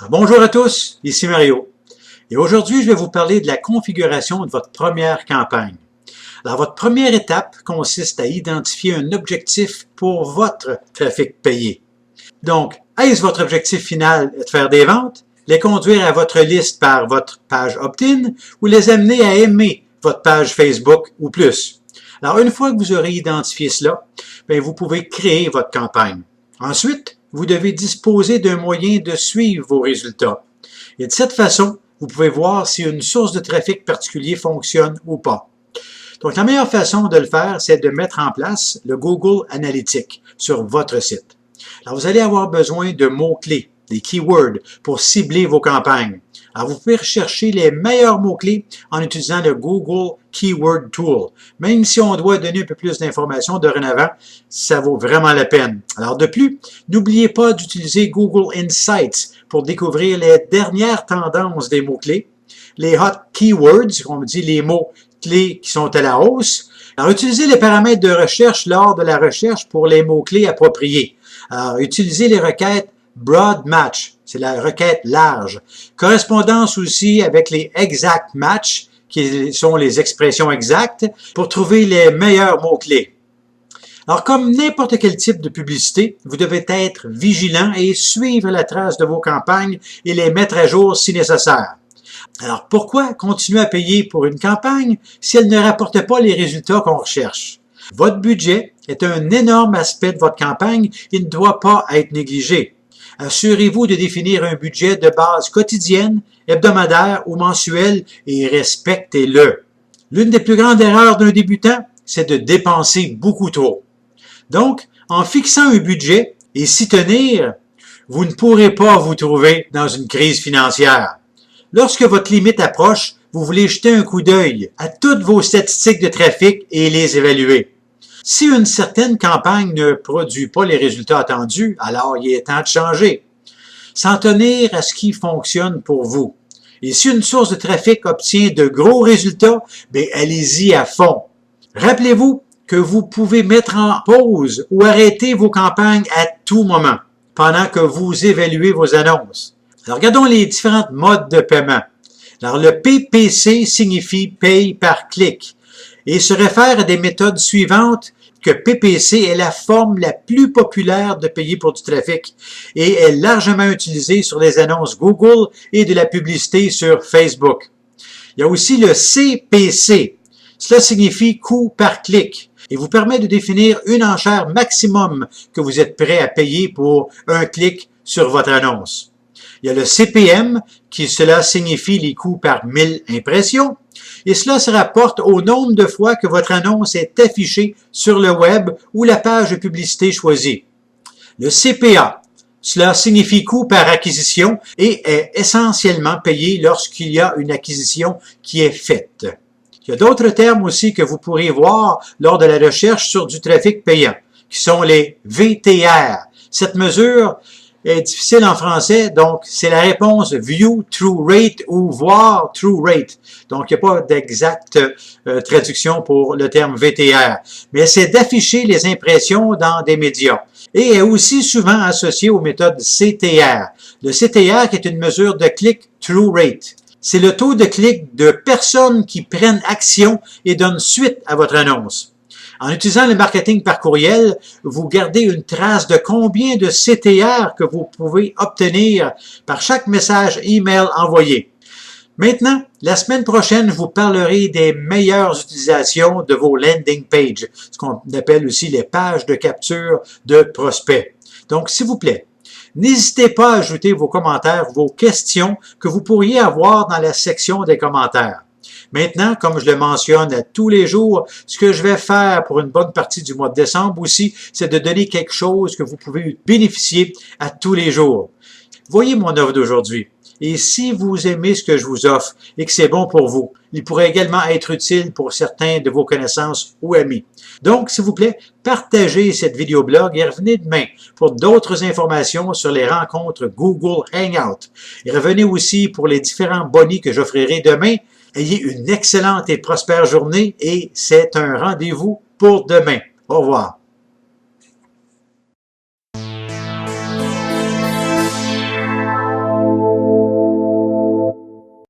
Alors, bonjour à tous, ici Mario. Et aujourd'hui, je vais vous parler de la configuration de votre première campagne. Alors, votre première étape consiste à identifier un objectif pour votre trafic payé. Donc, est-ce votre objectif final de faire des ventes, les conduire à votre liste par votre page opt-in ou les amener à aimer votre page Facebook ou plus? Alors, une fois que vous aurez identifié cela, vous pouvez créer votre campagne. Ensuite, vous devez disposer d'un moyen de suivre vos résultats. Et de cette façon, vous pouvez voir si une source de trafic particulier fonctionne ou pas. Donc, la meilleure façon de le faire, c'est de mettre en place le Google Analytics sur votre site. Alors, vous allez avoir besoin de mots-clés, des keywords, pour cibler vos campagnes. Alors, vous pouvez rechercher les meilleurs mots-clés en utilisant le Google Keyword Tool. Même si on doit donner un peu plus d'informations dorénavant, ça vaut vraiment la peine. Alors, de plus, n'oubliez pas d'utiliser Google Insights pour découvrir les dernières tendances des mots-clés, les hot keywords, on dit les mots-clés qui sont à la hausse. Alors, utilisez les paramètres de recherche lors de la recherche pour les mots-clés appropriés. Alors, utilisez les requêtes Broad Match, c'est la requête large. Correspondance aussi avec les Exact Match, qui sont les expressions exactes, pour trouver les meilleurs mots-clés. Alors, comme n'importe quel type de publicité, vous devez être vigilant et suivre la trace de vos campagnes et les mettre à jour si nécessaire. Alors, pourquoi continuer à payer pour une campagne si elle ne rapporte pas les résultats qu'on recherche? Votre budget est un énorme aspect de votre campagne et ne doit pas être négligé. Assurez-vous de définir un budget de base quotidienne, hebdomadaire ou mensuel et respectez-le. L'une des plus grandes erreurs d'un débutant, c'est de dépenser beaucoup trop. Donc, en fixant un budget et s'y tenir, vous ne pourrez pas vous trouver dans une crise financière. Lorsque votre limite approche, vous voulez jeter un coup d'œil à toutes vos statistiques de trafic et les évaluer. Si une certaine campagne ne produit pas les résultats attendus, alors il est temps de changer. S'en tenir à ce qui fonctionne pour vous. Et si une source de trafic obtient de gros résultats, allez-y à fond. Rappelez-vous que vous pouvez mettre en pause ou arrêter vos campagnes à tout moment pendant que vous évaluez vos annonces. Alors, regardons les différents modes de paiement. Alors, le PPC signifie paye par clic et se réfère à des méthodes suivantes que PPC est la forme la plus populaire de payer pour du trafic et est largement utilisée sur les annonces Google et de la publicité sur Facebook. Il y a aussi le CPC. Cela signifie coût par clic et vous permet de définir une enchère maximum que vous êtes prêt à payer pour un clic sur votre annonce. Il y a le CPM, cela signifie les coûts par 1000 impressions, et cela se rapporte au nombre de fois que votre annonce est affichée sur le web ou la page de publicité choisie. Le CPA, cela signifie coût par acquisition et est essentiellement payé lorsqu'il y a une acquisition qui est faite. Il y a d'autres termes aussi que vous pourrez voir lors de la recherche sur du trafic payant, qui sont les VTR. Cette mesure est difficile en français, donc c'est la réponse View Through Rate ou Voir Through Rate. Donc, il n'y a pas d'exacte traduction pour le terme VTR, mais c'est d'afficher les impressions dans des médias et est aussi souvent associé aux méthodes CTR. Le CTR qui est une mesure de Click-Through Rate. C'est le taux de clic de personnes qui prennent action et donnent suite à votre annonce. En utilisant le marketing par courriel, vous gardez une trace de combien de CTR que vous pouvez obtenir par chaque message email envoyé. Maintenant, la semaine prochaine, je vous parlerai des meilleures utilisations de vos landing pages, ce qu'on appelle aussi les pages de capture de prospects. Donc, s'il vous plaît, n'hésitez pas à ajouter vos commentaires, vos questions que vous pourriez avoir dans la section des commentaires. Maintenant, comme je le mentionne à tous les jours, ce que je vais faire pour une bonne partie du mois de décembre aussi, c'est de donner quelque chose que vous pouvez bénéficier à tous les jours. Voyez mon offre d'aujourd'hui. Et si vous aimez ce que je vous offre et que c'est bon pour vous, il pourrait également être utile pour certains de vos connaissances ou amis. Donc, s'il vous plaît, partagez cette vidéo blog et revenez demain pour d'autres informations sur les rencontres Google Hangout. Et revenez aussi pour les différents bonus que j'offrirai demain. Ayez une excellente et prospère journée et c'est un rendez-vous pour demain. Au revoir.